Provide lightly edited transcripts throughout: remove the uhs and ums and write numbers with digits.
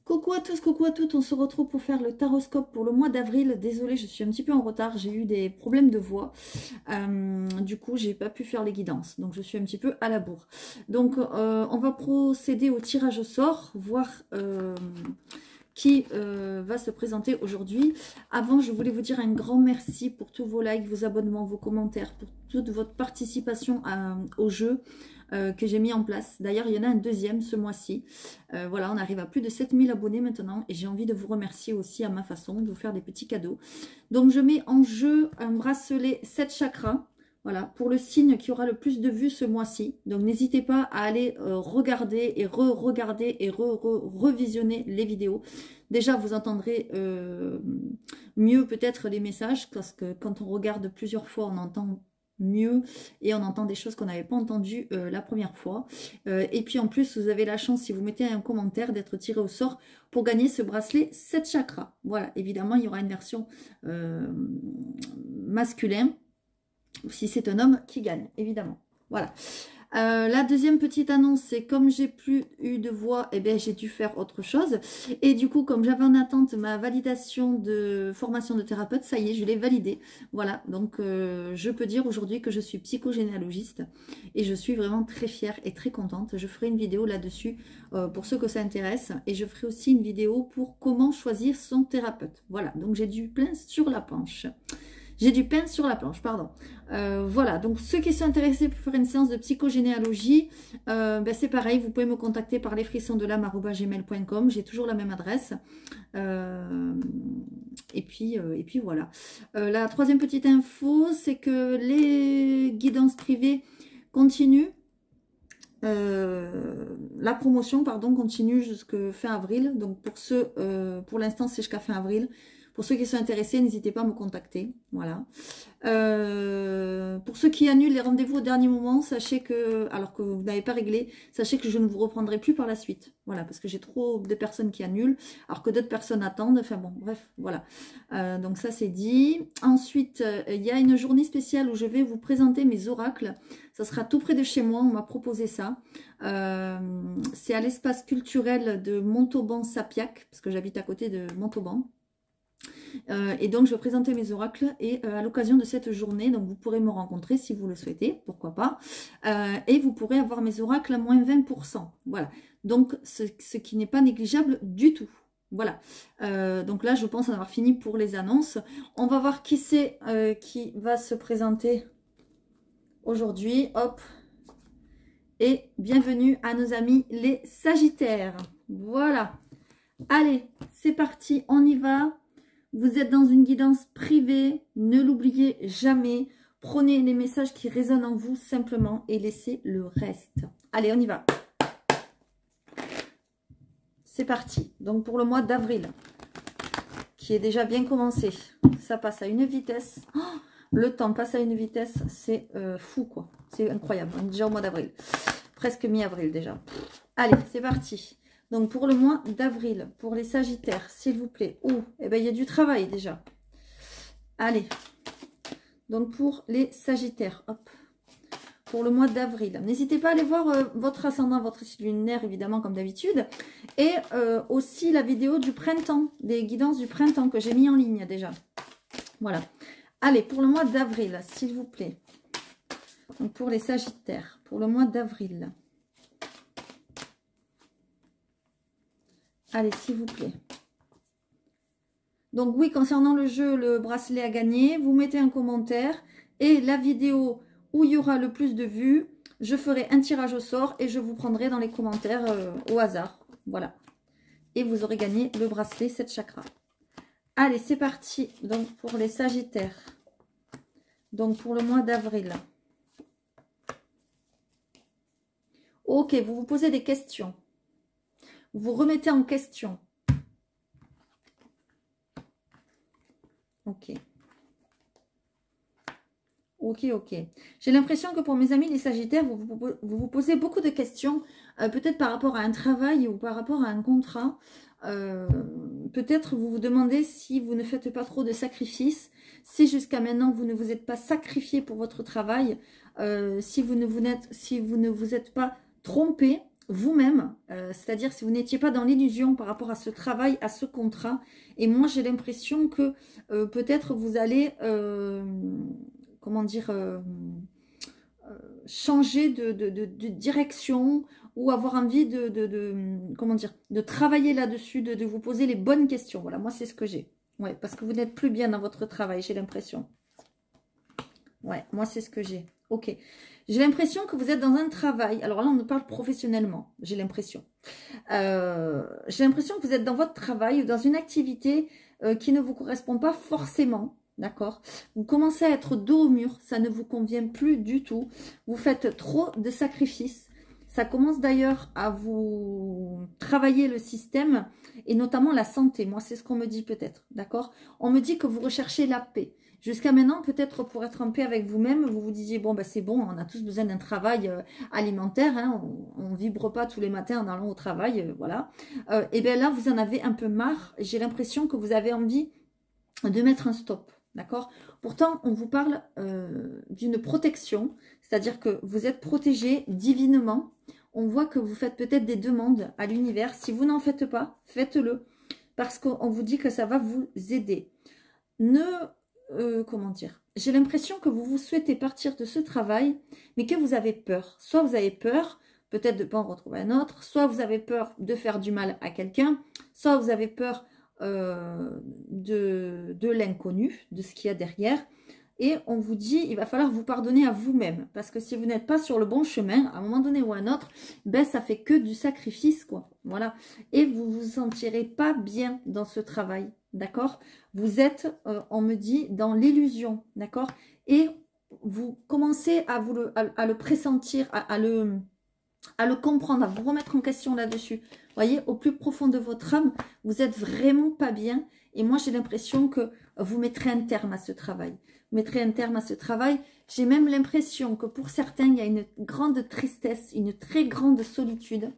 Coucou à tous, coucou à toutes, on se retrouve pour faire le taroscope pour le mois d'avril. Désolée, je suis un petit peu en retard, j'ai eu des problèmes de voix. Du coup, j'ai pas pu faire les guidances, donc je suis un petit peu à la bourre. Donc, on va procéder au tirage au sort, voir qui va se présenter aujourd'hui. Avant, je voulais vous dire un grand merci pour tous vos likes, vos abonnements, vos commentaires, pour toute votre participation au jeu que j'ai mis en place. D'ailleurs, il y en a un deuxième ce mois-ci. Voilà, on arrive à plus de 7000 abonnés maintenant et j'ai envie de vous remercier aussi à ma façon, de vous faire des petits cadeaux. Donc, je mets en jeu un bracelet 7 chakras. Voilà, pour le signe qui aura le plus de vues ce mois-ci. Donc, n'hésitez pas à aller regarder et re-regarder et revisionner les vidéos. Déjà, vous entendrez mieux peut-être les messages parce que quand on regarde plusieurs fois, on entend mieux et on entend des choses qu'on n'avait pas entendues la première fois. Et puis, en plus, vous avez la chance, si vous mettez un commentaire, d'être tiré au sort pour gagner ce bracelet 7 chakras. Voilà, évidemment, il y aura une version masculin. Si c'est un homme qui gagne, évidemment. Voilà. La deuxième petite annonce, c'est comme j'ai plus eu de voix, eh bien j'ai dû faire autre chose. Et du coup, comme j'avais en attente ma validation de formation de thérapeute, ça y est, je l'ai validée. Voilà, donc je peux dire aujourd'hui que je suis psychogénéalogiste et je suis vraiment très fière et très contente. Je ferai une vidéo là-dessus pour ceux que ça intéresse et je ferai aussi une vidéo pour comment choisir son thérapeute. Voilà, donc j'ai du plein sur la planche. J'ai du pain sur la planche, pardon. Voilà, donc ceux qui sont intéressés pour faire une séance de psychogénéalogie, ben c'est pareil, vous pouvez me contacter par lesfrissonsdelame@gmail.com, j'ai toujours la même adresse. Et puis voilà. La troisième petite info, c'est que les guidances privées continuent. La promotion, pardon, continue jusqu'à fin avril. Donc pour ceux, pour l'instant, c'est jusqu'à fin avril. Pour ceux qui sont intéressés, n'hésitez pas à me contacter. Voilà. Pour ceux qui annulent les rendez-vous au dernier moment, sachez que, alors que vous n'avez pas réglé, sachez que je ne vous reprendrai plus par la suite. Voilà, parce que j'ai trop de personnes qui annulent, alors que d'autres personnes attendent. Enfin bon, bref, voilà. Donc ça, c'est dit. Ensuite, il y a une journée spéciale où je vais vous présenter mes oracles. Ça sera tout près de chez moi, on m'a proposé ça. C'est à l'espace culturel de Montauban-Sapiac, parce que j'habite à côté de Montauban. Et donc je vais présenter mes oracles et à l'occasion de cette journée, donc vous pourrez me rencontrer si vous le souhaitez, pourquoi pas, et vous pourrez avoir mes oracles à moins 20%, voilà, donc ce qui n'est pas négligeable du tout. Voilà, donc là je pense en avoir fini pour les annonces. On va voir qui c'est qui va se présenter aujourd'hui, hop, et bienvenue à nos amis les Sagittaires. Voilà, allez, c'est parti, on y va. Vous êtes dans une guidance privée, ne l'oubliez jamais. Prenez les messages qui résonnent en vous simplement et laissez le reste. Allez, on y va. C'est parti. Donc pour le mois d'avril, qui est déjà bien commencé, ça passe à une vitesse. Oh, le temps passe à une vitesse, c'est fou quoi. C'est incroyable. On est déjà au mois d'avril. Presque mi-avril déjà. Allez, c'est parti. Donc, pour le mois d'avril, pour les Sagittaires, s'il vous plaît. Oh, eh bien, il y a du travail déjà. Allez. Donc, pour les Sagittaires, hop. Pour le mois d'avril. N'hésitez pas à aller voir votre ascendant, votre signe lunaire, évidemment, comme d'habitude. Et aussi la vidéo du printemps, des guidances du printemps que j'ai mis en ligne déjà. Voilà. Allez, pour le mois d'avril, s'il vous plaît. Donc, pour les Sagittaires, pour le mois d'avril. Allez, s'il vous plaît. Donc oui, concernant le jeu, le bracelet à gagner, vous mettez un commentaire et la vidéo où il y aura le plus de vues, je ferai un tirage au sort et je vous prendrai dans les commentaires au hasard. Voilà. Et vous aurez gagné le bracelet 7 chakras. Allez, c'est parti. Donc pour les Sagittaires. Donc pour le mois d'avril. Ok, vous vous posez des questions. Vous remettez en question. Ok. Ok, ok. J'ai l'impression que pour mes amis les Sagittaires, vous posez beaucoup de questions, peut-être par rapport à un travail ou par rapport à un contrat. Peut-être vous vous demandez si vous ne faites pas trop de sacrifices, si jusqu'à maintenant vous ne vous êtes pas sacrifié pour votre travail, si vous ne vous êtes pas trompé vous-même, c'est-à-dire si vous n'étiez pas dans l'illusion par rapport à ce travail, à ce contrat. Et moi, j'ai l'impression que peut-être vous allez, comment dire, changer de direction ou avoir envie comment dire, de travailler là-dessus, de vous poser les bonnes questions. Voilà, moi, c'est ce que j'ai. Ouais, parce que vous n'êtes plus bien dans votre travail, j'ai l'impression. Ouais, moi, c'est ce que j'ai. Ok. J'ai l'impression que vous êtes dans un travail. Alors là, on nous parle professionnellement, j'ai l'impression. J'ai l'impression que vous êtes dans votre travail ou dans une activité qui ne vous correspond pas forcément. D'accord? Vous commencez à être dos au mur. Ça ne vous convient plus du tout. Vous faites trop de sacrifices. Ça commence d'ailleurs à vous travailler le système et notamment la santé. Moi, c'est ce qu'on me dit peut-être. D'accord? On me dit que vous recherchez la paix. Jusqu'à maintenant, peut-être pour être en paix avec vous-même, vous vous disiez, bon, ben, c'est bon, on a tous besoin d'un travail alimentaire, hein, on ne vibre pas tous les matins en allant au travail, voilà. Et bien là, vous en avez un peu marre, j'ai l'impression que vous avez envie de mettre un stop, d'accord? Pourtant, on vous parle d'une protection, c'est-à-dire que vous êtes protégé divinement. On voit que vous faites peut-être des demandes à l'univers. Si vous n'en faites pas, faites-le, parce qu'on vous dit que ça va vous aider. Comment dire, j'ai l'impression que vous souhaitez partir de ce travail, mais que vous avez peur. Soit vous avez peur, peut-être de ne pas en retrouver un autre, soit vous avez peur de faire du mal à quelqu'un, soit vous avez peur de l'inconnu, de ce qu'il y a derrière. Et on vous dit, il va falloir vous pardonner à vous-même. Parce que si vous n'êtes pas sur le bon chemin, à un moment donné ou à un autre, ben ça fait que du sacrifice, quoi. Voilà. Et vous vous sentirez pas bien dans ce travail. D'accord? Vous êtes, on me dit, dans l'illusion. D'accord? Et vous commencez à le pressentir, à le comprendre, à vous remettre en question là-dessus. Vous voyez, au plus profond de votre âme, vous êtes vraiment pas bien. Et moi, j'ai l'impression que vous mettrez un terme à ce travail. Vous mettrez un terme à ce travail. J'ai même l'impression que pour certains, il y a une grande tristesse, une très grande solitude.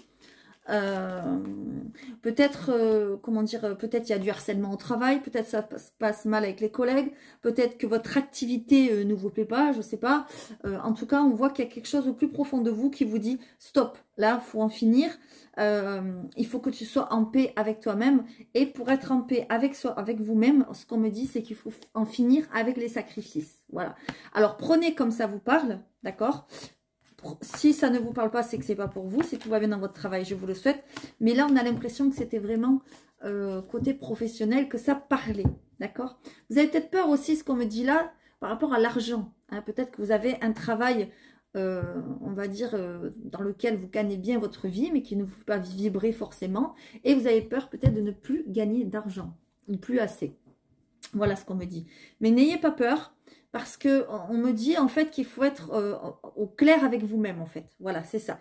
Peut-être, comment dire, peut-être il y a du harcèlement au travail, peut-être ça se passe mal avec les collègues, peut-être que votre activité ne vous plaît pas, je sais pas. En tout cas, on voit qu'il y a quelque chose au plus profond de vous qui vous dit stop, là, faut en finir. Il faut que tu sois en paix avec toi-même. Et pour être en paix avec vous-même, ce qu'on me dit, c'est qu'il faut en finir avec les sacrifices. Voilà. Alors, prenez comme ça vous parle, d'accord? Si ça ne vous parle pas, c'est que c'est pas pour vous. Si tout va bien dans votre travail, je vous le souhaite. Mais là, on a l'impression que c'était vraiment côté professionnel, que ça parlait. D'accord? Vous avez peut-être peur aussi, ce qu'on me dit là, par rapport à l'argent. Hein, peut-être que vous avez un travail, on va dire, dans lequel vous gagnez bien votre vie, mais qui ne vous fait pas vibrer forcément. Et vous avez peur peut-être de ne plus gagner d'argent, ou plus assez. Voilà ce qu'on me dit. Mais n'ayez pas peur. Parce que on me dit en fait qu'il faut être au clair avec vous-même en fait. Voilà, c'est ça.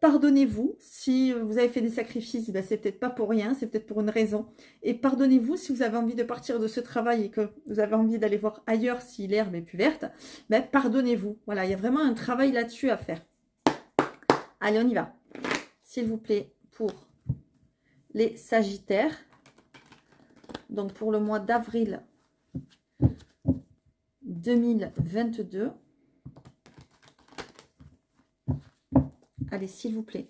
Pardonnez-vous si vous avez fait des sacrifices, ben, c'est peut-être pas pour rien, c'est peut-être pour une raison. Et pardonnez-vous si vous avez envie de partir de ce travail et que vous avez envie d'aller voir ailleurs si l'herbe est plus verte. Ben, pardonnez-vous. Voilà, il y a vraiment un travail là-dessus à faire. Allez, on y va. S'il vous plaît, pour les Sagittaires. Donc pour le mois d'avril 2022. Allez, s'il vous plaît.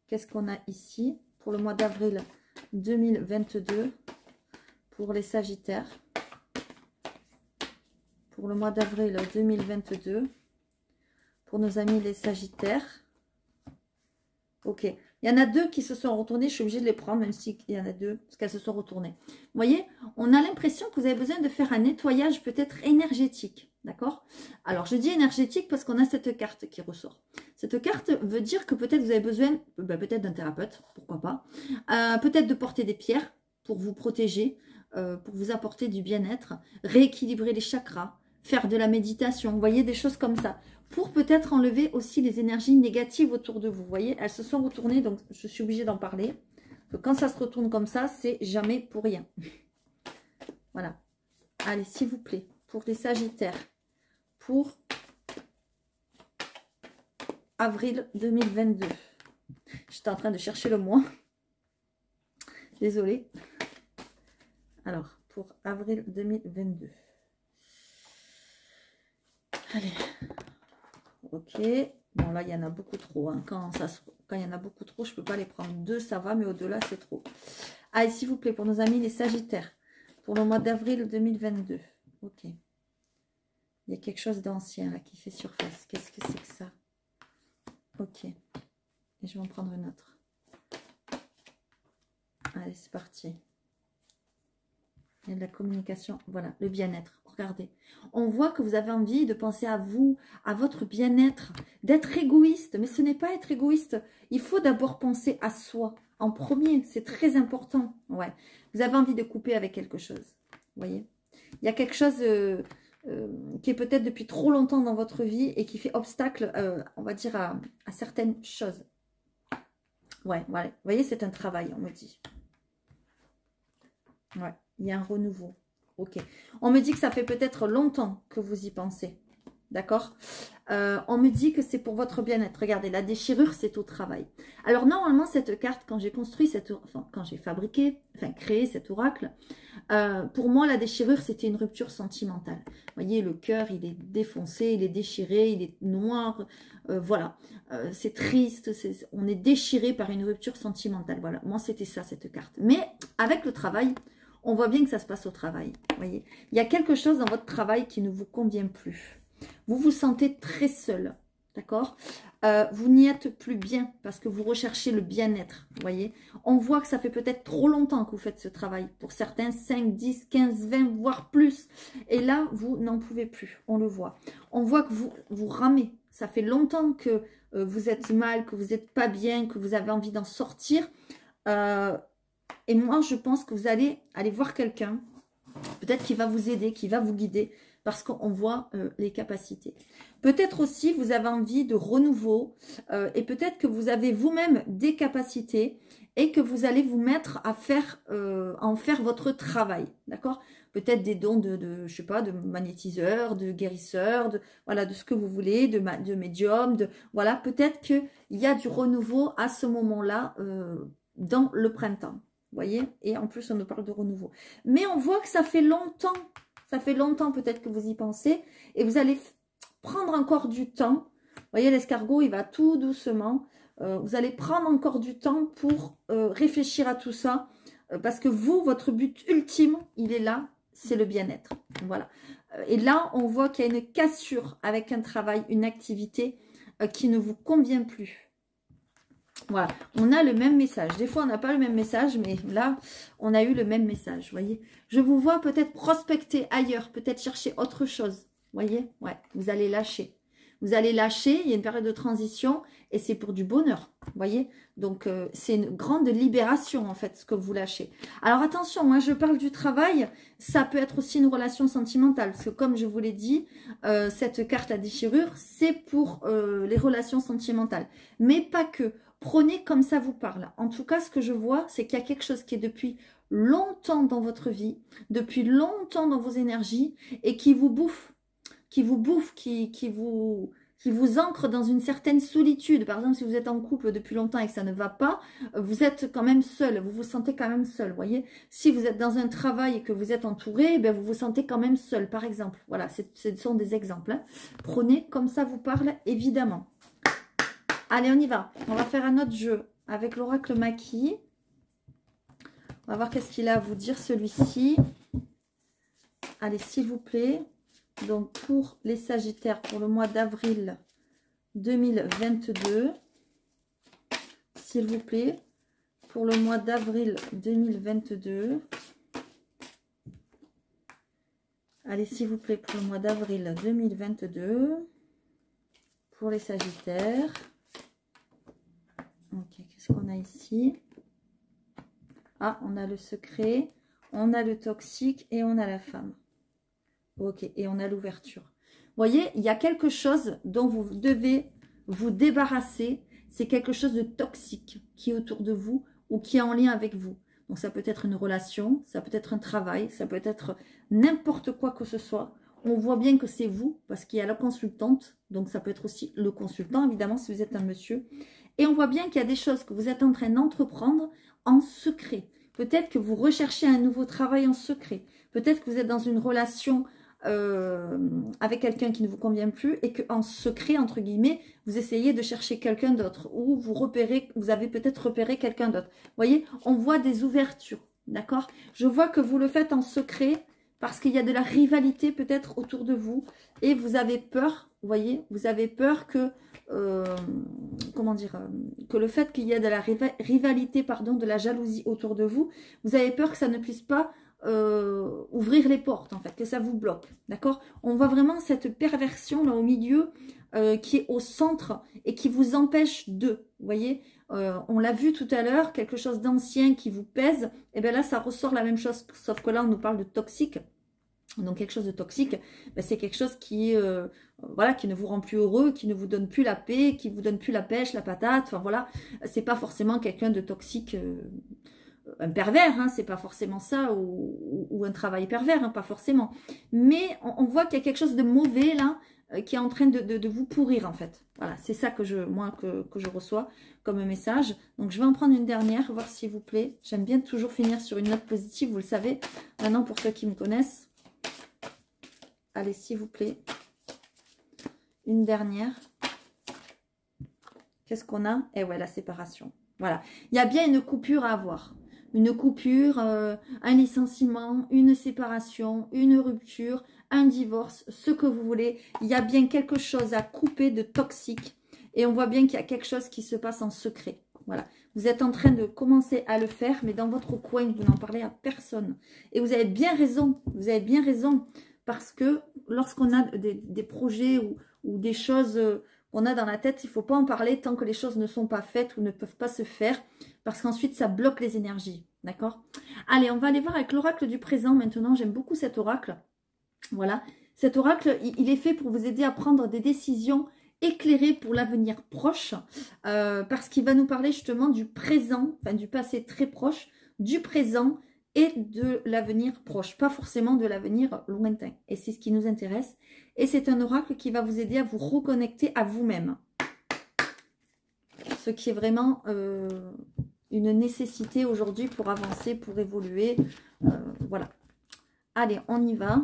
Qu'est-ce qu'on a ici pour le mois d'avril 2022 pour les Sagittaires? Pour le mois d'avril 2022 pour nos amis les Sagittaires. Ok. Il y en a deux qui se sont retournées. Je suis obligée de les prendre, même s'il y en a deux, parce qu'elles se sont retournées. Vous voyez, on a l'impression que vous avez besoin de faire un nettoyage peut-être énergétique. D'accord? Alors, je dis énergétique parce qu'on a cette carte qui ressort. Cette carte veut dire que peut-être vous avez besoin, peut-être d'un thérapeute, pourquoi pas. Peut-être de porter des pierres pour vous protéger, pour vous apporter du bien-être, rééquilibrer les chakras, faire de la méditation. Vous voyez, des choses comme ça. Pour peut-être enlever aussi les énergies négatives autour de vous. Vous voyez, elles se sont retournées, donc je suis obligée d'en parler. Donc, quand ça se retourne comme ça, c'est jamais pour rien. Voilà. Allez, s'il vous plaît, pour les Sagittaires, pour avril 2022. J'étais en train de chercher le mois. Désolée. Alors, pour avril 2022. Allez. Ok, Bon, là, il y en a beaucoup trop. Hein. Quand il y en a beaucoup trop, je ne peux pas les prendre. 2, ça va, mais au-delà, c'est trop. Allez, s'il vous plaît, pour nos amis les Sagittaires, pour le mois d'avril 2022. Ok. Il y a quelque chose d'ancien là qui fait surface. Qu'est-ce que c'est que ça? Ok. Et je vais en prendre une autre. Allez, c'est parti. Il y a de la communication. Voilà, le bien-être. Regardez. On voit que vous avez envie de penser à vous, à votre bien-être, d'être égoïste. Mais ce n'est pas être égoïste. Il faut d'abord penser à soi. En premier, c'est très important. Ouais. Vous avez envie de couper avec quelque chose. Vous voyez? Il y a quelque chose qui est peut-être depuis trop longtemps dans votre vie et qui fait obstacle, on va dire, à certaines choses. Ouais, voilà. Vous voyez, c'est un travail, on me dit. Ouais, il y a un renouveau. Ok. On me dit que ça fait peut-être longtemps que vous y pensez. D'accord? On me dit que c'est pour votre bien-être. Regardez, la déchirure, c'est au travail. Alors, normalement, cette carte, quand j'ai construit quand j'ai créé cet oracle, pour moi, la déchirure, c'était une rupture sentimentale. Vous voyez, le cœur, il est défoncé, il est déchiré, il est noir. Voilà. C'est triste. On est déchiré par une rupture sentimentale. Voilà. Moi, c'était ça, cette carte. Mais avec le travail, on voit bien que ça se passe au travail. Vous voyez, il y a quelque chose dans votre travail qui ne vous convient plus. Vous vous sentez très seul, d'accord? Vous n'y êtes plus bien parce que vous recherchez le bien-être, vous voyez? On voit que ça fait peut-être trop longtemps que vous faites ce travail. Pour certains, 5, 10, 15, 20, voire plus. Et là, vous n'en pouvez plus, on le voit. On voit que vous ramez. Ça fait longtemps que vous êtes mal, que vous n'êtes pas bien, que vous avez envie d'en sortir. Et moi, je pense que vous allez aller voir quelqu'un, peut-être qui va vous aider, qui va vous guider, parce qu'on voit les capacités. Peut-être aussi, vous avez envie de renouveau, et peut-être que vous avez vous-même des capacités, et que vous allez vous mettre à en faire votre travail, d'accord? Peut-être des dons je sais pas, de magnétiseur, de guérisseur, voilà, de ce que vous voulez, de médium, voilà, peut-être qu'il y a du renouveau à ce moment-là, dans le printemps. Vous voyez? Et en plus, on nous parle de renouveau. Mais on voit que ça fait longtemps. Ça fait longtemps peut-être que vous y pensez. Et vous allez prendre encore du temps. Vous voyez, l'escargot, il va tout doucement. Vous allez prendre encore du temps pour réfléchir à tout ça. Parce que vous, votre but ultime, il est là. C'est le bien-être. Voilà. Et là, on voit qu'il y a une cassure avec un travail, une activité qui ne vous convient plus. Voilà, on a le même message. Des fois, on n'a pas le même message, mais là, on a eu le même message, vous voyez. Je vous vois peut-être prospecter ailleurs, peut-être chercher autre chose, vous voyez. Ouais, vous allez lâcher. Vous allez lâcher, il y a une période de transition, et c'est pour du bonheur, vous voyez. Donc, c'est une grande libération, en fait, ce que vous lâchez. Alors, attention, moi, je parle du travail, ça peut être aussi une relation sentimentale, parce que comme je vous l'ai dit, cette carte, la déchirure, c'est pour les relations sentimentales, mais pas que. Prenez comme ça vous parle. En tout cas, ce que je vois, c'est qu'il y a quelque chose qui est depuis longtemps dans votre vie, depuis longtemps dans vos énergies, et qui vous bouffe, qui vous ancre dans une certaine solitude. Par exemple, si vous êtes en couple depuis longtemps et que ça ne va pas, vous êtes quand même seul, vous vous sentez quand même seul, vous voyez. Si vous êtes dans un travail et que vous êtes entouré, ben vous vous sentez quand même seul, par exemple. Voilà, ce sont des exemples. Hein. Prenez comme ça vous parle, évidemment. Allez, on y va. On va faire un autre jeu avec l'oracle Maki. On va voir qu'est-ce qu'il a à vous dire, celui-ci. Allez, s'il vous plaît. Donc, pour les Sagittaires, pour le mois d'avril 2022. S'il vous plaît. Pour le mois d'avril 2022. Allez, s'il vous plaît, pour le mois d'avril 2022. Pour les Sagittaires. Ok, qu'est-ce qu'on a ici? Ah, on a le secret, on a le toxique et on a la femme. Ok, et on a l'ouverture. Vous voyez, il y a quelque chose dont vous devez vous débarrasser. C'est quelque chose de toxique qui est autour de vous ou qui est en lien avec vous. Donc ça peut être une relation, ça peut être un travail, ça peut être n'importe quoi que ce soit. On voit bien que c'est vous parce qu'il y a la consultante. Donc ça peut être aussi le consultant, évidemment, si vous êtes un monsieur. Et on voit bien qu'il y a des choses que vous êtes en train d'entreprendre en secret. Peut-être que vous recherchez un nouveau travail en secret. Peut-être que vous êtes dans une relation avec quelqu'un qui ne vous convient plus et qu'en secret, entre guillemets, vous essayez de chercher quelqu'un d'autre ou vous avez peut-être repéré quelqu'un d'autre. Vous voyez, on voit des ouvertures, d'accord? Je vois que vous le faites en secret parce qu'il y a de la rivalité peut-être autour de vous et vous avez peur, vous voyez, vous avez peur que, comment dire, que le fait qu'il y ait de la rivalité, pardon, de la jalousie autour de vous, vous avez peur que ça ne puisse pas ouvrir les portes, en fait, que ça vous bloque, d'accord? On voit vraiment cette perversion là au milieu qui est au centre et qui vous empêche de, vous voyez, on l'a vu tout à l'heure, quelque chose d'ancien qui vous pèse, et bien là ça ressort la même chose, sauf que là on nous parle de toxique. Donc quelque chose de toxique, ben, c'est quelque chose qui voilà, qui ne vous rend plus heureux, qui ne vous donne plus la paix, qui vous donne plus la pêche, la patate, enfin voilà, c'est pas forcément quelqu'un de toxique, un pervers, hein, c'est pas forcément ça, ou un travail pervers, hein, pas forcément. Mais on voit qu'il y a quelque chose de mauvais là, qui est en train de vous pourrir en fait. Voilà, c'est ça que moi que je reçois comme message. Donc je vais en prendre une dernière, voir s'il vous plaît. J'aime bien toujours finir sur une note positive, vous le savez. Maintenant pour ceux qui me connaissent. Allez, s'il vous plaît. Une dernière. Qu'est-ce qu'on a? Eh ouais, la séparation. Voilà. Il y a bien une coupure à avoir. Une coupure, un licenciement, une séparation, une rupture, un divorce, ce que vous voulez. Il y a bien quelque chose à couper de toxique. Et on voit bien qu'il y a quelque chose qui se passe en secret. Voilà. Vous êtes en train de commencer à le faire, mais dans votre coin, vous n'en parlez à personne. Et vous avez bien raison. Vous avez bien raison. Parce que lorsqu'on a des projets ou des choses qu'on a dans la tête, il ne faut pas en parler tant que les choses ne sont pas faites ou ne peuvent pas se faire. Parce qu'ensuite, ça bloque les énergies. D'accord? Allez, on va aller voir avec l'oracle du présent maintenant. J'aime beaucoup cet oracle. Voilà. Cet oracle, il est fait pour vous aider à prendre des décisions éclairées pour l'avenir proche. Parce qu'il va nous parler justement du présent, enfin du passé très proche, du présent et de l'avenir proche, pas forcément de l'avenir lointain. Et c'est ce qui nous intéresse. Et c'est un oracle qui va vous aider à vous reconnecter à vous-même. Ce qui est vraiment une nécessité aujourd'hui pour avancer, pour évoluer. Voilà. Allez, on y va.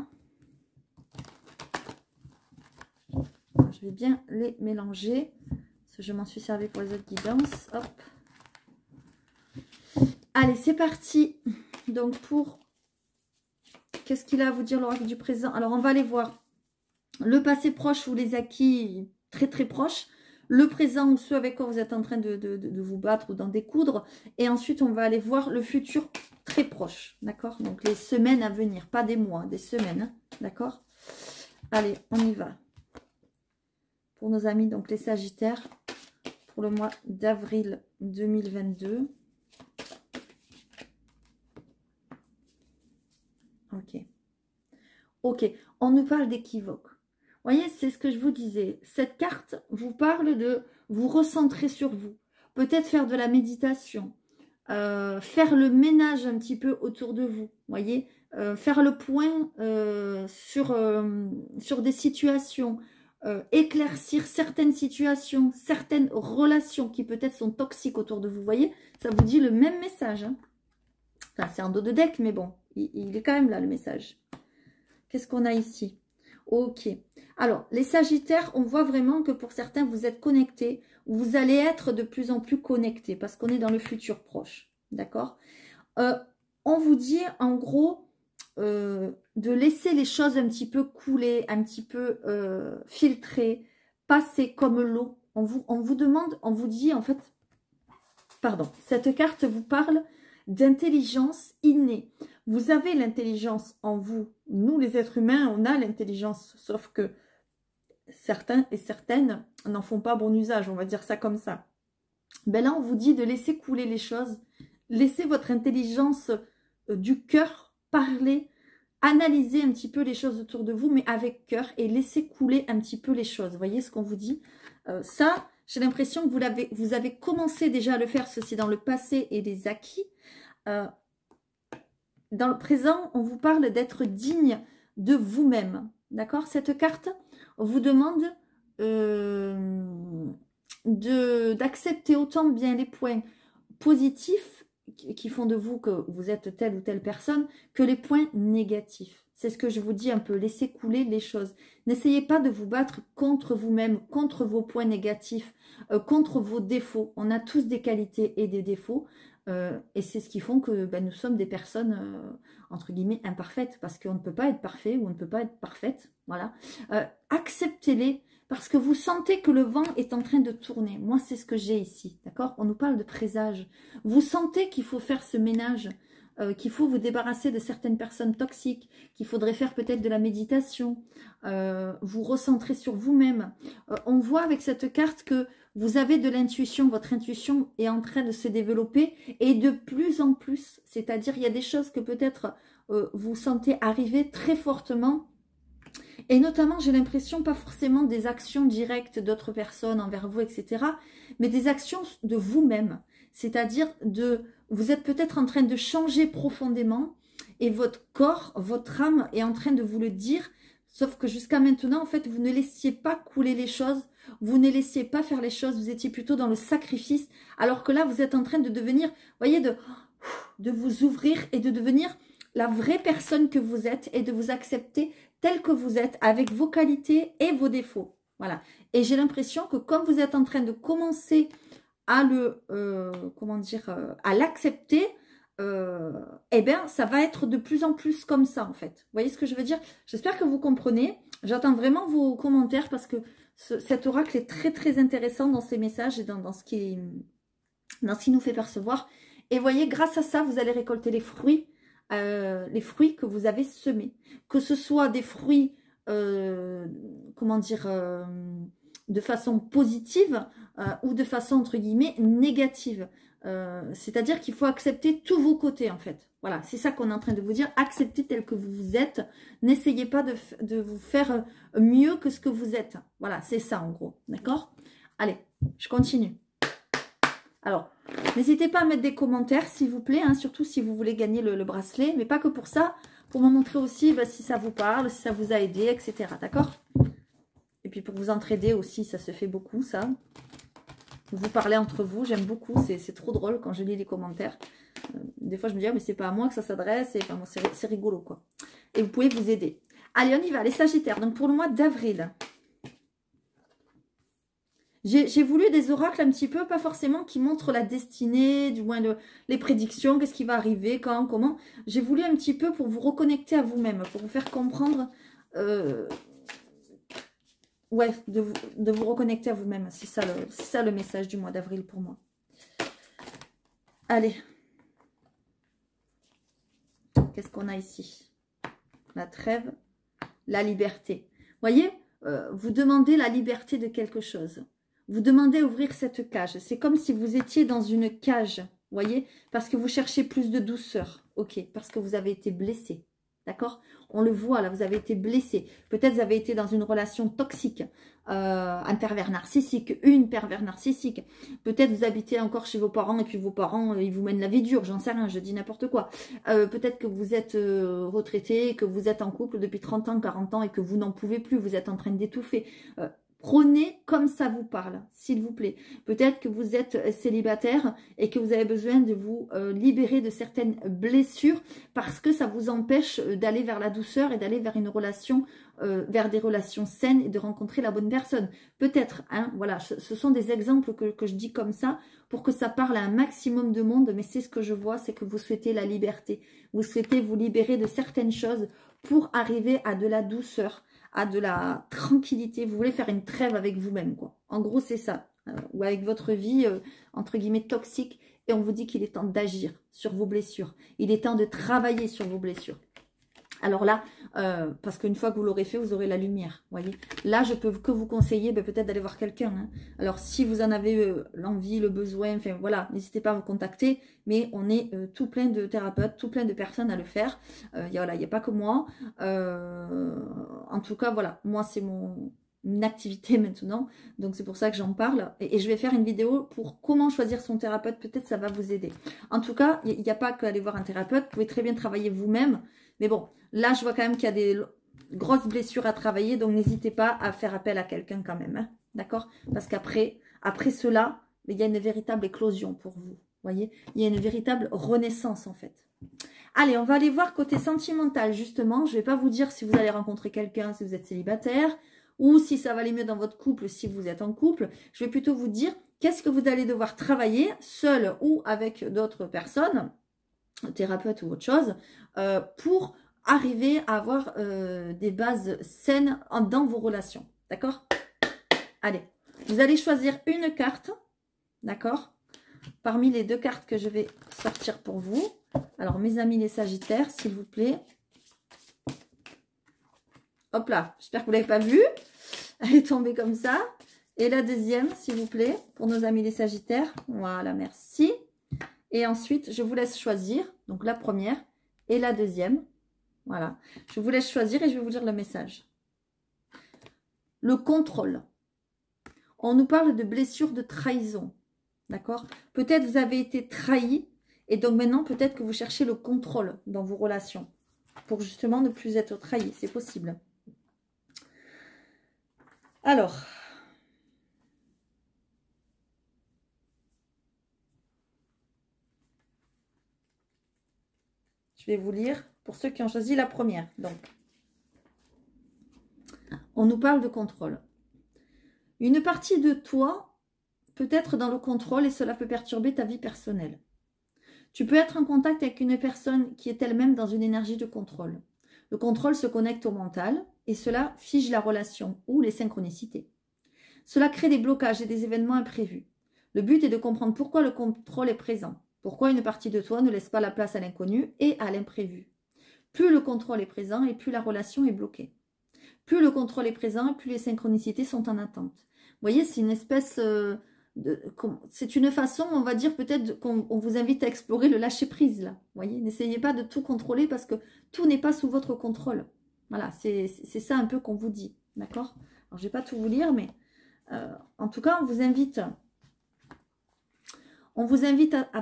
Je vais bien les mélanger. Parce que je m'en suis servi pour les autres guidances. Hop. Allez, c'est parti. Donc pour, qu'est-ce qu'il a à vous dire l'oracle du présent? Alors on va aller voir le passé proche ou les acquis très très proches, le présent ou ceux avec quoi vous êtes en train de vous battre ou d'en découdre, et ensuite on va aller voir le futur très proche, d'accord? Donc les semaines à venir, pas des mois, des semaines, hein, d'accord? Allez, on y va. Pour nos amis, donc les Sagittaires, pour le mois d'avril 2022. Ok. Ok, on nous parle d'équivoque. Vous voyez, c'est ce que je vous disais. Cette carte vous parle de vous recentrer sur vous. Peut-être faire de la méditation. Faire le ménage un petit peu autour de vous. Voyez, faire le point sur des situations. Éclaircir certaines situations, certaines relations qui peut-être sont toxiques autour de vous. Vous voyez, ça vous dit le même message. Hein. Enfin, c'est en dos de deck, mais bon, il est quand même là le message. Qu'est-ce qu'on a ici? Ok. Alors, les Sagittaires, on voit vraiment que pour certains, vous êtes connectés. Vous allez être de plus en plus connectés parce qu'on est dans le futur proche. D'accord? On vous dit, en gros, de laisser les choses un petit peu couler, un petit peu filtrer, passer comme l'eau. On vous demande, on vous dit, en fait, pardon, cette carte vous parle d'intelligence innée. Vous avez l'intelligence en vous. Nous, les êtres humains, on a l'intelligence. Sauf que certains et certaines n'en font pas bon usage. On va dire ça comme ça. Ben là, on vous dit de laisser couler les choses. Laissez votre intelligence du cœur parler. Analysez un petit peu les choses autour de vous, mais avec cœur. Et laissez couler un petit peu les choses. Vous voyez ce qu'on vous dit? Ça, j'ai l'impression que vous avez commencé déjà à le faire. Ceci dans le passé et les acquis. Dans le présent, on vous parle d'être digne de vous-même. D'accord? Cette carte vous demande d'accepter autant bien les points positifs qui font de vous que vous êtes telle ou telle personne que les points négatifs. C'est ce que je vous dis un peu, laissez couler les choses. N'essayez pas de vous battre contre vous-même, contre vos points négatifs, contre vos défauts. On a tous des qualités et des défauts. Et c'est ce qui font que ben, nous sommes des personnes, entre guillemets, imparfaites. Parce qu'on ne peut pas être parfait ou on ne peut pas être parfaite. Voilà. Acceptez-les parce que vous sentez que le vent est en train de tourner. Moi, c'est ce que j'ai ici. D'accord? On nous parle de présage. Vous sentez qu'il faut faire ce ménage. Qu'il faut vous débarrasser de certaines personnes toxiques, qu'il faudrait faire peut-être de la méditation, vous recentrer sur vous-même. On voit avec cette carte que vous avez de l'intuition, votre intuition est en train de se développer et de plus en plus, c'est-à-dire il y a des choses que peut-être vous sentez arriver très fortement. Et notamment, j'ai l'impression, pas forcément des actions directes d'autres personnes envers vous, etc., mais des actions de vous-même. C'est-à-dire, vous êtes peut-être en train de changer profondément et votre corps, votre âme est en train de vous le dire, sauf que jusqu'à maintenant, en fait, vous ne laissiez pas couler les choses, vous ne laissiez pas faire les choses, vous étiez plutôt dans le sacrifice, alors que là, vous êtes en train de devenir, vous voyez, de vous ouvrir et de devenir la vraie personne que vous êtes et de vous accepter tel que vous êtes, avec vos qualités et vos défauts. Voilà. Et j'ai l'impression que comme vous êtes en train de commencer à à l'accepter, eh bien, ça va être de plus en plus comme ça, en fait. Vous voyez ce que je veux dire? J'espère que vous comprenez. J'attends vraiment vos commentaires parce que cet oracle est très, très intéressant dans ses messages et dans ce qui nous fait percevoir. Et vous voyez, grâce à ça, vous allez récolter les fruits que vous avez semés. Que ce soit des fruits, de façon positive ou de façon, entre guillemets, négative. C'est-à-dire qu'il faut accepter tous vos côtés, en fait. Voilà, c'est ça qu'on est en train de vous dire. Acceptez tel que vous êtes. N'essayez pas de vous faire mieux que ce que vous êtes. Voilà, c'est ça, en gros. D'accord? Allez, je continue. Alors, n'hésitez pas à mettre des commentaires, s'il vous plaît, hein, surtout si vous voulez gagner le bracelet, mais pas que pour ça, pour me montrer aussi si ça vous parle, si ça vous a aidé, etc. D'accord? Et puis pour vous entraider aussi, ça se fait beaucoup, ça. Vous parlez entre vous, j'aime beaucoup, c'est trop drôle quand je lis les commentaires. Des fois, je me dis, ah, mais c'est pas à moi que ça s'adresse, enfin, bon, c'est rigolo, quoi. Et vous pouvez vous aider. Allez, on y va, les Sagittaires. Donc, pour le mois d'avril, j'ai voulu des oracles un petit peu, pas forcément qui montrent la destinée, du moins les prédictions, qu'est-ce qui va arriver, quand, comment. J'ai voulu un petit peu pour vous reconnecter à vous-même, pour vous faire comprendre, ouais, de vous reconnecter à vous-même. C'est ça le message du mois d'avril pour moi. Allez. Qu'est-ce qu'on a ici? La trêve, la liberté. Vous voyez, vous demandez la liberté de quelque chose. Vous demandez à ouvrir cette cage. C'est comme si vous étiez dans une cage, vous voyez, parce que vous cherchez plus de douceur. Ok, parce que vous avez été blessé. D'accord? On le voit, là, vous avez été blessé. Peut-être vous avez été dans une relation toxique, un pervers narcissique, une pervers narcissique. Peut-être vous habitez encore chez vos parents et puis vos parents, ils vous mènent la vie dure, j'en sais rien, je dis n'importe quoi. Peut-être que vous êtes retraité, que vous êtes en couple depuis 30 ans, 40 ans et que vous n'en pouvez plus, vous êtes en train d'étouffer. Prenez comme ça vous parle, s'il vous plaît. Peut-être que vous êtes célibataire et que vous avez besoin de vous libérer de certaines blessures parce que ça vous empêche d'aller vers la douceur et d'aller vers une relation, vers des relations saines et de rencontrer la bonne personne. Peut-être, hein, voilà, ce sont des exemples que je dis comme ça pour que ça parle à un maximum de monde, mais c'est ce que je vois, c'est que vous souhaitez la liberté. Vous souhaitez vous libérer de certaines choses pour arriver à de la douceur, à de la tranquillité. Vous voulez faire une trêve avec vous-même, quoi. En gros, c'est ça. Ou avec votre vie, entre guillemets, toxique. Et on vous dit qu'il est temps d'agir sur vos blessures. Il est temps de travailler sur vos blessures. Alors là, parce qu'une fois que vous l'aurez fait, vous aurez la lumière, voyez. Là, je peux que vous conseiller peut-être d'aller voir quelqu'un. Hein. Alors, si vous en avez l'envie, le besoin, enfin voilà, n'hésitez pas à me contacter. Mais on est tout plein de thérapeutes, tout plein de personnes à le faire. Il n'y a pas que moi. En tout cas, voilà, moi, c'est mon activité maintenant. Donc, c'est pour ça que j'en parle. Et je vais faire une vidéo pour comment choisir son thérapeute. Peut-être ça va vous aider. En tout cas, il n'y a pas qu'à aller voir un thérapeute. Vous pouvez très bien travailler vous-même. Mais bon, là, je vois quand même qu'il y a des grosses blessures à travailler. Donc, n'hésitez pas à faire appel à quelqu'un quand même. Hein, d'accord? Parce qu'après cela, il y a une véritable éclosion pour vous. Voyez, il y a une véritable renaissance en fait. Allez, on va aller voir côté sentimental, justement. Je ne vais pas vous dire si vous allez rencontrer quelqu'un, si vous êtes célibataire, ou si ça va aller mieux dans votre couple, si vous êtes en couple. Je vais plutôt vous dire qu'est-ce que vous allez devoir travailler, seul ou avec d'autres personnes, thérapeute ou autre chose, pour arriver à avoir des bases saines dans vos relations. D'accord? Allez, vous allez choisir une carte, d'accord? Parmi les 2 cartes que je vais sortir pour vous. Alors, mes amis les Sagittaires, s'il vous plaît. Hop là, j'espère que vous ne l'avez pas vue. Elle est tombée comme ça. Et la deuxième, s'il vous plaît, pour nos amis les Sagittaires. Voilà, merci. Et ensuite, je vous laisse choisir. Donc, la première et la deuxième. Voilà. Je vous laisse choisir et je vais vous dire le message. Le contrôle. On nous parle de blessures de trahison. D'accord? Peut-être vous avez été trahi. Et donc, maintenant, peut-être que vous cherchez le contrôle dans vos relations. Pour justement ne plus être trahi. C'est possible. Alors... je vais vous lire pour ceux qui ont choisi la première. Donc, on nous parle de contrôle. Une partie de toi peut être dans le contrôle et cela peut perturber ta vie personnelle. Tu peux être en contact avec une personne qui est elle-même dans une énergie de contrôle. Le contrôle se connecte au mental et cela fige la relation ou les synchronicités. Cela crée des blocages et des événements imprévus. Le but est de comprendre pourquoi le contrôle est présent. Pourquoi une partie de toi ne laisse pas la place à l'inconnu et à l'imprévu. Plus le contrôle est présent et plus la relation est bloquée. Plus le contrôle est présent et plus les synchronicités sont en attente. Vous voyez, c'est une espèce c'est une façon, on va dire peut-être qu'on vous invite à explorer le lâcher-prise là. Vous voyez, n'essayez pas de tout contrôler parce que tout n'est pas sous votre contrôle. Voilà, c'est ça un peu qu'on vous dit. D'accord? Alors, je ne vais pas tout vous lire, mais en tout cas, on vous invite...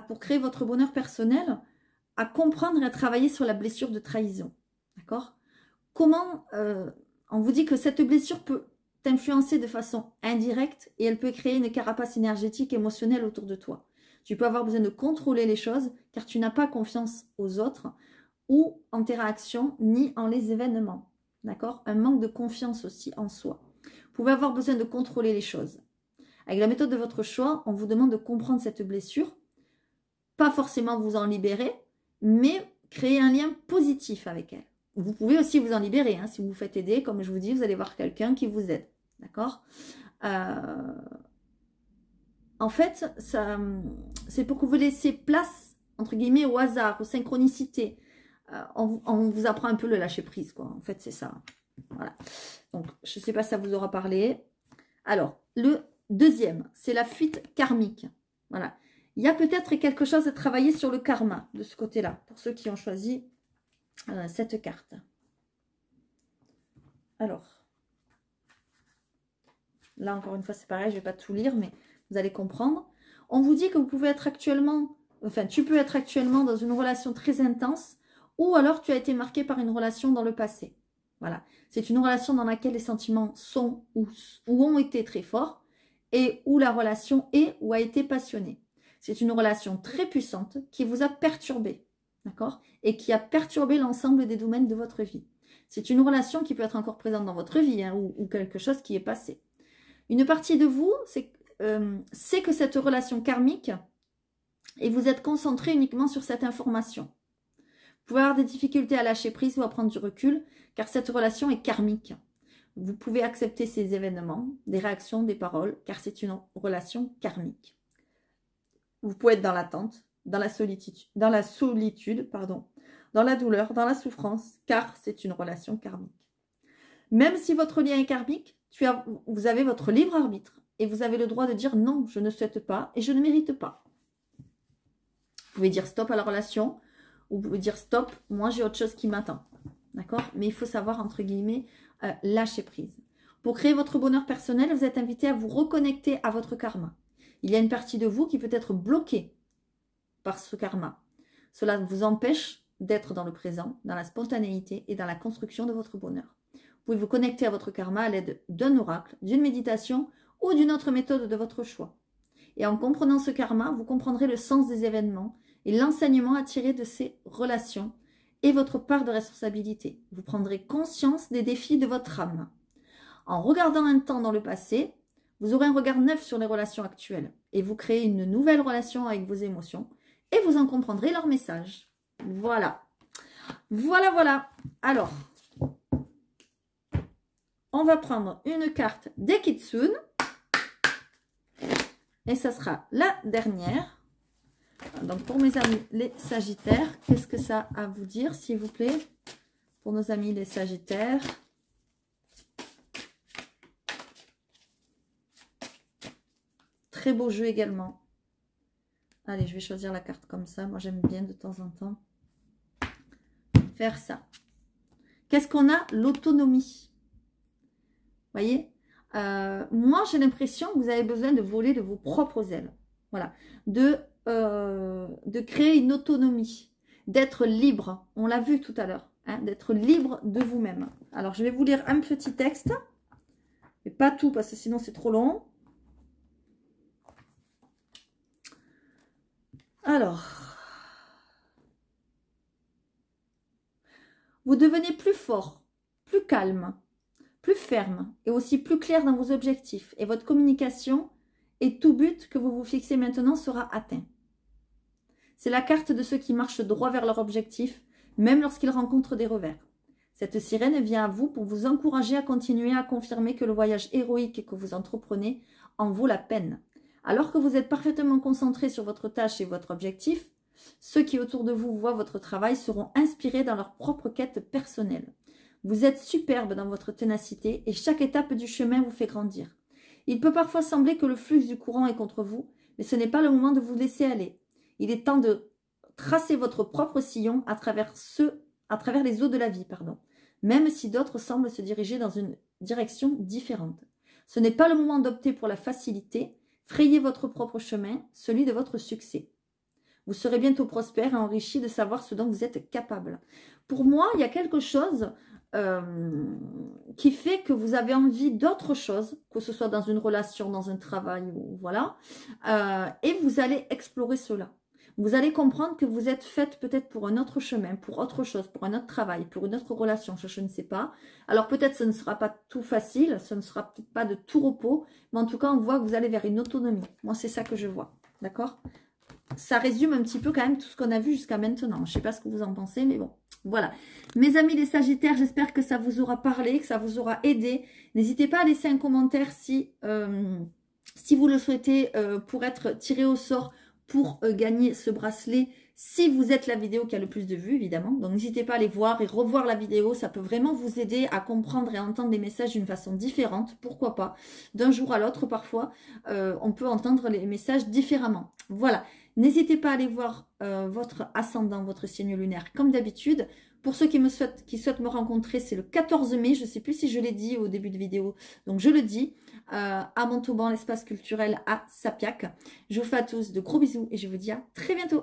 pour créer votre bonheur personnel, à comprendre et à travailler sur la blessure de trahison. D'accord? Comment, on vous dit que cette blessure peut t'influencer de façon indirecte et elle peut créer une carapace énergétique émotionnelle autour de toi. Tu peux avoir besoin de contrôler les choses car tu n'as pas confiance aux autres ou en tes réactions ni en les événements. D'accord? Un manque de confiance aussi en soi. Vous pouvez avoir besoin de contrôler les choses. Avec la méthode de votre choix, on vous demande de comprendre cette blessure, pas forcément vous en libérer, mais créer un lien positif avec elle. Vous pouvez aussi vous en libérer, hein, si vous vous faites aider, comme je vous dis, vous allez voir quelqu'un qui vous aide, d'accord? En fait, c'est pour que vous laissiez place, entre guillemets, au hasard, aux synchronicités. On vous apprend un peu le lâcher-prise, quoi. En fait, c'est ça. Voilà. Donc, je ne sais pas si ça vous aura parlé. Alors, le deuxième, c'est la fuite karmique. Voilà. Il y a peut-être quelque chose à travailler sur le karma de ce côté-là, pour ceux qui ont choisi cette carte. Alors, là encore une fois c'est pareil, je ne vais pas tout lire, mais vous allez comprendre. On vous dit que vous pouvez être actuellement, enfin tu peux être actuellement dans une relation très intense, ou alors tu as été marqué par une relation dans le passé. Voilà, c'est une relation dans laquelle les sentiments sont ou ont été très forts, et où la relation est ou a été passionnée. C'est une relation très puissante qui vous a perturbé, d'accord? Et qui a perturbé l'ensemble des domaines de votre vie. C'est une relation qui peut être encore présente dans votre vie, hein, ou quelque chose qui est passé. Une partie de vous, c'est que cette relation karmique, et vous êtes concentré uniquement sur cette information. Vous pouvez avoir des difficultés à lâcher prise ou à prendre du recul, car cette relation est karmique. Vous pouvez accepter ces événements, des réactions, des paroles, car c'est une relation karmique. Vous pouvez être dans l'attente, dans la solitude, pardon, dans la douleur, dans la souffrance, car c'est une relation karmique. Même si votre lien est karmique, vous avez votre libre arbitre et vous avez le droit de dire non, je ne souhaite pas et je ne mérite pas. Vous pouvez dire stop à la relation ou vous pouvez dire stop, moi j'ai autre chose qui m'attend. D'accord? Mais il faut savoir, entre guillemets, lâcher prise. Pour créer votre bonheur personnel, vous êtes invité à vous reconnecter à votre karma. Il y a une partie de vous qui peut être bloquée par ce karma. Cela vous empêche d'être dans le présent, dans la spontanéité et dans la construction de votre bonheur. Vous pouvez vous connecter à votre karma à l'aide d'un oracle, d'une méditation ou d'une autre méthode de votre choix. Et en comprenant ce karma, vous comprendrez le sens des événements et l'enseignement à tirer de ces relations et votre part de responsabilité. Vous prendrez conscience des défis de votre âme. En regardant un temps dans le passé, vous aurez un regard neuf sur les relations actuelles et vous créez une nouvelle relation avec vos émotions et vous en comprendrez leur message. Voilà. Voilà, voilà. Alors, on va prendre une carte des Kitsune et ça sera la dernière. Donc, pour mes amis les Sagittaires, qu'est-ce que ça a à vous dire, s'il vous plaît? Pour nos amis les Sagittaires. Très beau jeu également. Allez, je vais choisir la carte comme ça. Moi, j'aime bien de temps en temps faire ça. Qu'est-ce qu'on a? L'autonomie. Vous voyez, moi, j'ai l'impression que vous avez besoin de voler de vos propres ailes. Voilà. De créer une autonomie. D'être libre. On l'a vu tout à l'heure. Hein, d'être libre de vous-même. Alors, je vais vous lire un petit texte. Mais pas tout, parce que sinon, c'est trop long. Alors, vous devenez plus fort, plus calme, plus ferme et aussi plus clair dans vos objectifs. Et votre communication et tout but que vous vous fixez maintenant sera atteint. C'est la carte de ceux qui marchent droit vers leur objectif, même lorsqu'ils rencontrent des revers. Cette sirène vient à vous pour vous encourager à continuer à confirmer que le voyage héroïque que vous entreprenez en vaut la peine. Alors que vous êtes parfaitement concentré sur votre tâche et votre objectif, ceux qui autour de vous voient votre travail seront inspirés dans leur propre quête personnelle. Vous êtes superbe dans votre ténacité et chaque étape du chemin vous fait grandir. Il peut parfois sembler que le flux du courant est contre vous, mais ce n'est pas le moment de vous laisser aller. Il est temps de tracer votre propre sillon à travers les eaux de la vie, même si d'autres semblent se diriger dans une direction différente. Ce n'est pas le moment d'opter pour la facilité. Frayez votre propre chemin, celui de votre succès. Vous serez bientôt prospère et enrichi de savoir ce dont vous êtes capable. Pour moi, il y a quelque chose qui fait que vous avez envie d'autre chose, que ce soit dans une relation, dans un travail, ou voilà, et vous allez explorer cela. Vous allez comprendre que vous êtes faite peut-être pour un autre chemin, pour autre chose, pour un autre travail, pour une autre relation, je ne sais pas. Alors peut-être ce ne sera pas tout facile, ce ne sera peut-être pas de tout repos, mais en tout cas on voit que vous allez vers une autonomie. Moi c'est ça que je vois, d'accord? Ça résume un petit peu quand même tout ce qu'on a vu jusqu'à maintenant. Je ne sais pas ce que vous en pensez, mais bon, voilà. Mes amis les Sagittaires, j'espère que ça vous aura parlé, que ça vous aura aidé. N'hésitez pas à laisser un commentaire si vous le souhaitez pour être tiré au sort pour gagner ce bracelet, si vous êtes la vidéo qui a le plus de vues, évidemment. Donc, n'hésitez pas à aller voir et revoir la vidéo. Ça peut vraiment vous aider à comprendre et à entendre les messages d'une façon différente. Pourquoi pas? D'un jour à l'autre, parfois, on peut entendre les messages différemment. Voilà. N'hésitez pas à aller voir votre ascendant, votre signe lunaire, comme d'habitude. Pour ceux qui souhaitent me rencontrer, c'est le 14 mai. Je ne sais plus si je l'ai dit au début de vidéo. Donc, je le dis. À Montauban, l'espace culturel à Sapiac. Je vous fais à tous de gros bisous et je vous dis à très bientôt.